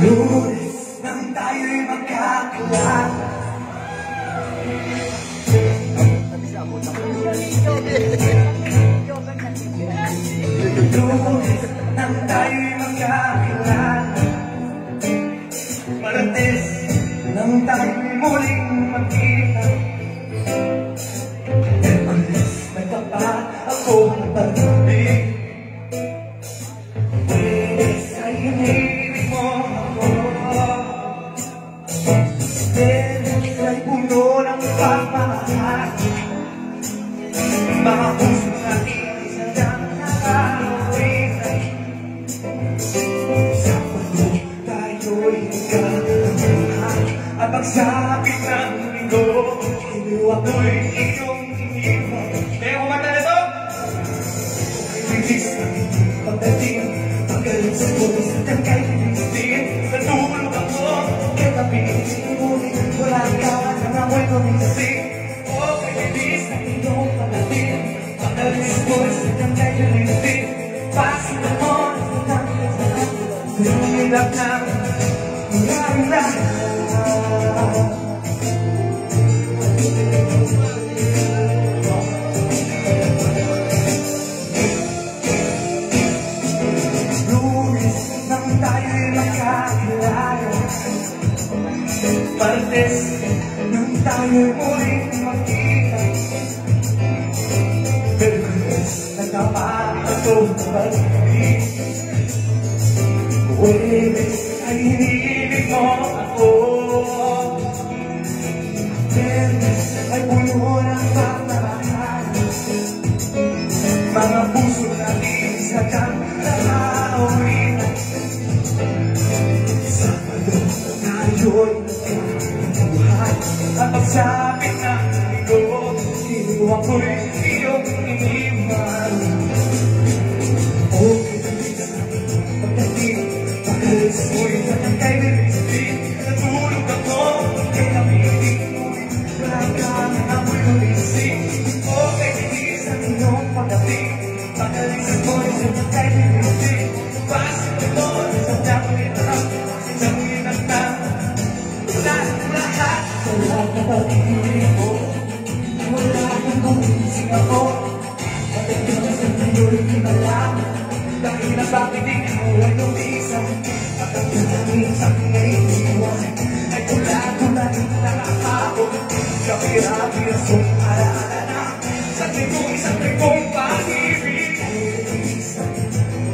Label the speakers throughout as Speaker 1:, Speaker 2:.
Speaker 1: Lunes nang tayo'y magkakilala. Lunes nang tayo'y magkakilala. Martes nang tayo'y muling magkita. Miyerkules nagtapat ako ng pag-ibig. Lunes ay hinibig mo ako. Lunes ay puno ng pagmamahal. Mga puso natin sadyang nakakawitan. Sa puno tayo'y nagkakabuhan. At pagsapit ng linggo, iniwa ko'y iyong iniwan. Kaya kumanta na ito! Okay, bilis na pagdating. Pagaling sa tuloy sa tangkay bilistin. Natulog ako, kaya kapitin. Ngunit wala ka na namoy kumising. Okay, bilis na iyong pagdating. Pagaling sa tuloy sa tangkay bilistin. Pasok ako sa tangkay sa tangkay. Lumilap na maraming lahat. Tayo'y magkakilala. Martes nang tayo'y muling magkita. Miyerkules nagtapat akong pag-ibig. Huwebes ay hinihilig mo ako. Biyernes ay puno ng pagmamahal. Mga puso natin sadyang nakakawitan. Tayo'y nagkakabuhan. At pagsapit ng linggo, iniwa ko'y iyong iniwan. Okay, bilis na pagdating. Pagalis mo'y natangkay bilistin. Natulog ako, kaya napiling mo'y wala ka na amoy kumising. Okay, bilis na iyong pagdating. Pagalis mo'y natangkay bilistin. Pasok ako sa dami at sa lahat na pag-ibig mo, wala kang kumising ako. Bakit ka sa ngayon kinalaman? Dahil na bakit ikaw ay lumisan. At ang daming sa aking iniwan ay tula-tula din nakakabot. Gabi-rabi ang song alaala na sa isang tribong pag-ibig. Ay lumisan,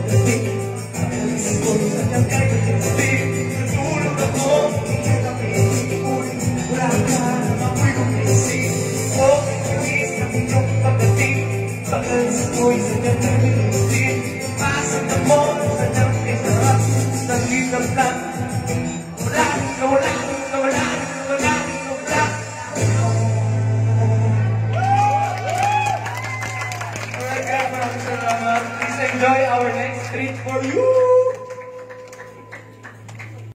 Speaker 1: pagdating, pagalis ko sa tangkay bilistin. Natulog ako, kaya napiling ulit. Wala ka na mamoy kumising. Okay, bilis na iyong pagdating. Pagalis ko'y sadyang bilistin. Pasok na mo sa damping sarap. Nagligam lang. Wala. Alright guys, maraming salamat. Please enjoy our next treat for you.